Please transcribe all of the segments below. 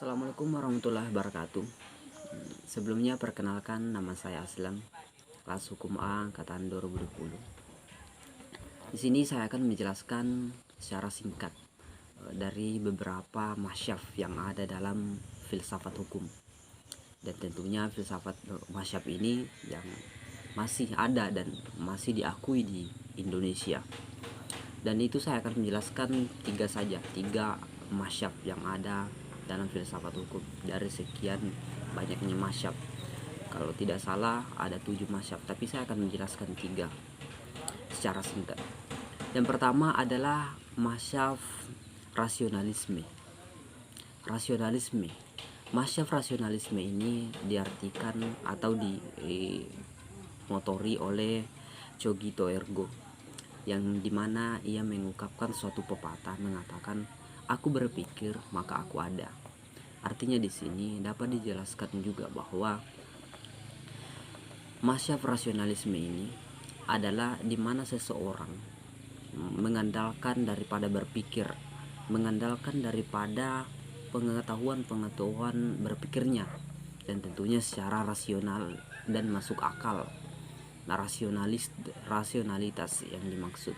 Assalamualaikum warahmatullahi wabarakatuh. Sebelumnya perkenalkan, nama saya Aslam, kelas hukum A angkatan 2020. Di sini saya akan menjelaskan secara singkat dari beberapa masyaf yang ada dalam filsafat hukum. Dan tentunya filsafat masyaf ini yang masih ada dan masih diakui di Indonesia. Dan itu saya akan menjelaskan tiga masyaf yang ada dalam filsafat hukum dari sekian banyaknya masyaf. Kalau tidak salah ada 7 masyaf, tapi saya akan menjelaskan 3 secara singkat. Yang pertama adalah masyaf rasionalisme. Masyaf rasionalisme ini diartikan atau dimotori oleh Cogito Ergo, yang dimana ia mengungkapkan suatu pepatah mengatakan, aku berpikir maka aku ada. Artinya di sini dapat dijelaskan juga bahwa masyaf rasionalisme ini adalah di mana seseorang mengandalkan daripada berpikir, mengandalkan daripada pengetahuan berpikirnya, dan tentunya secara rasional dan masuk akal. Nah, rasionalitas yang dimaksud.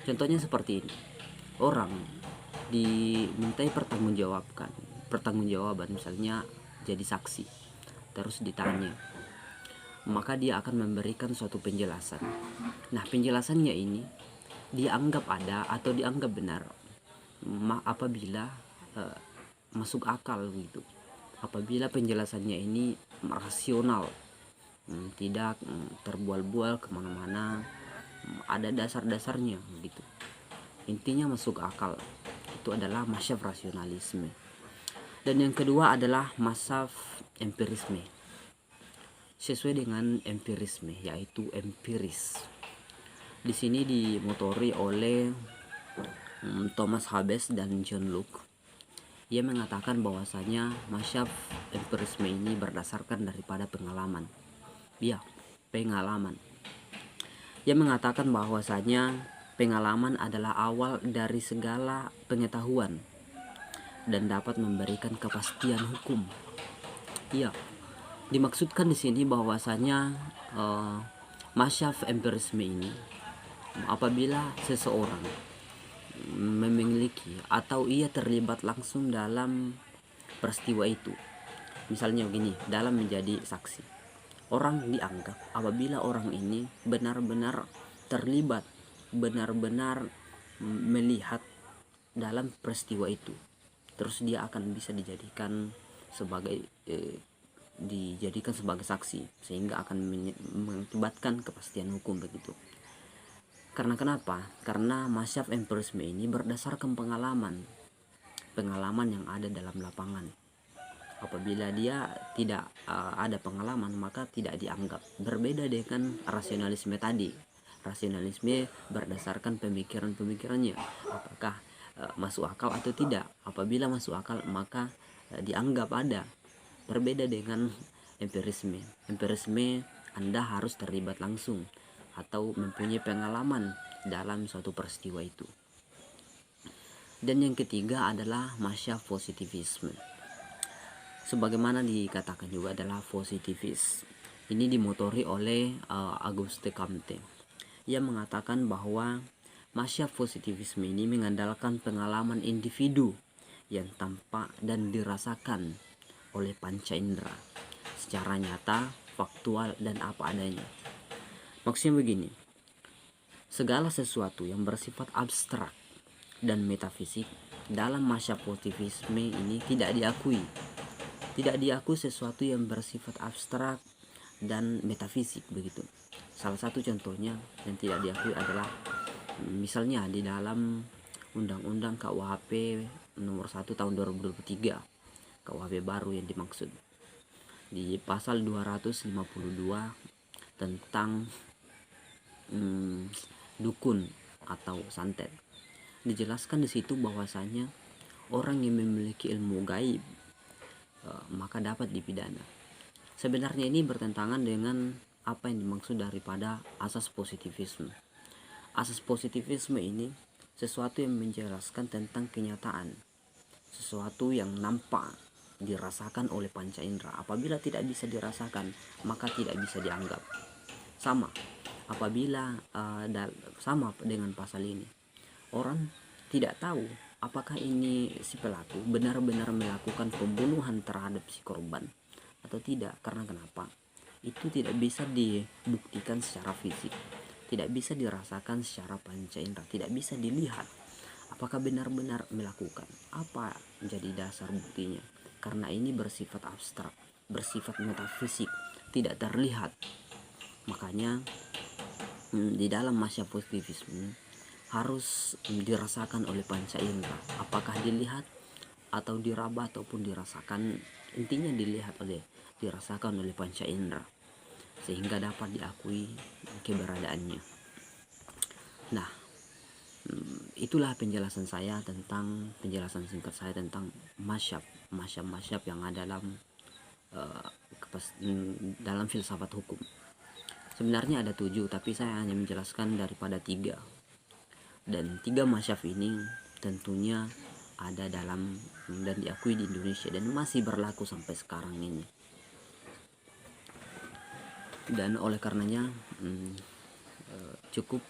Contohnya seperti ini. Orang dimintai pertanggungjawaban, misalnya jadi saksi, terus ditanya, maka dia akan memberikan suatu penjelasan. Nah, penjelasannya ini dianggap ada atau dianggap benar apabila masuk akal gitu, apabila penjelasannya ini rasional, tidak terbual-bual kemana-mana, ada dasar-dasarnya gitu, intinya masuk akal. Itu adalah masyaf rasionalisme. Dan yang kedua adalah masyaf empirisme. Sesuai dengan empirisme, yaitu empiris. Di sini dimotori oleh Thomas Hobbes dan John Locke. Ia mengatakan bahwasanya masyaf empirisme ini berdasarkan daripada pengalaman. Ya, pengalaman. Ia mengatakan bahwasanya pengalaman adalah awal dari segala pengetahuan dan dapat memberikan kepastian hukum. Iya, dimaksudkan di sini bahwasanya masyaf empirisme ini apabila seseorang memiliki atau ia terlibat langsung dalam peristiwa itu. Misalnya begini, dalam menjadi saksi, orang dianggap apabila orang ini benar-benar terlibat, benar-benar melihat dalam peristiwa itu, terus dia akan bisa dijadikan sebagai saksi, sehingga akan mengakibatkan kepastian hukum begitu. Karena kenapa? Karena masyaf empirisme ini berdasarkan pengalaman yang ada dalam lapangan. Apabila dia tidak ada pengalaman, maka tidak dianggap. Berbeda dengan rasionalisme tadi. Rasionalisme berdasarkan pemikirannya, apakah masuk akal atau tidak. Apabila masuk akal, maka dianggap ada. Berbeda dengan empirisme. Empirisme, Anda harus terlibat langsung atau mempunyai pengalaman dalam suatu peristiwa itu. Dan yang ketiga adalah masyaf positivisme. Sebagaimana dikatakan juga adalah positivis. Ini dimotori oleh Auguste Comte. Ia mengatakan bahwa masyaf positivisme ini mengandalkan pengalaman individu yang tampak dan dirasakan oleh panca indera secara nyata, faktual, dan apa adanya. Maksudnya begini, segala sesuatu yang bersifat abstrak dan metafisik dalam masyaf positivisme ini tidak diakui sesuatu yang bersifat abstrak dan metafisik begitu. Salah satu contohnya yang tidak diakui adalah misalnya di dalam Undang-Undang KUHP nomor 1 tahun 2023, KUHP baru yang dimaksud, di pasal 252 tentang dukun atau santet, dijelaskan di situ bahwasanya orang yang memiliki ilmu gaib maka dapat dipidana. Sebenarnya ini bertentangan dengan apa yang dimaksud daripada asas positivisme. Asas positivisme ini sesuatu yang menjelaskan tentang kenyataan, sesuatu yang nampak dirasakan oleh panca indera. Apabila tidak bisa dirasakan, maka tidak bisa dianggap. Sama apabila sama dengan pasal ini, orang tidak tahu apakah ini si pelaku benar-benar melakukan pembunuhan terhadap si korban atau tidak. Karena kenapa? Itu tidak bisa dibuktikan secara fisik, tidak bisa dirasakan secara panca indera, tidak bisa dilihat apakah benar-benar melakukan. Apa menjadi dasar buktinya? Karena ini bersifat abstrak, bersifat metafisik, tidak terlihat. Makanya di dalam masyarakat positivisme harus dirasakan oleh panca indera. Apakah dilihat atau diraba ataupun dirasakan, intinya dirasakan oleh panca indera sehingga dapat diakui keberadaannya. Nah, itulah penjelasan singkat saya tentang masyab yang ada dalam filsafat hukum. Sebenarnya ada 7, tapi saya hanya menjelaskan daripada 3. Dan 3 masyab ini tentunya ada dalam dan diakui di Indonesia dan masih berlaku sampai sekarang ini. Dan oleh karenanya cukup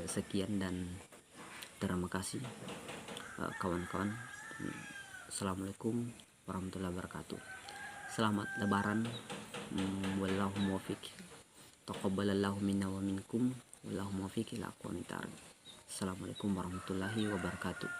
sekian dan terima kasih kawan-kawan. Assalamualaikum warahmatullahi wabarakatuh. Selamat lebaran. Wallahu muwaffiq. Taqabbalallahu minna wa minkum. Wallahu muwaffiq ila aqwamit thariq. Assalamualaikum warahmatullahi wabarakatuh.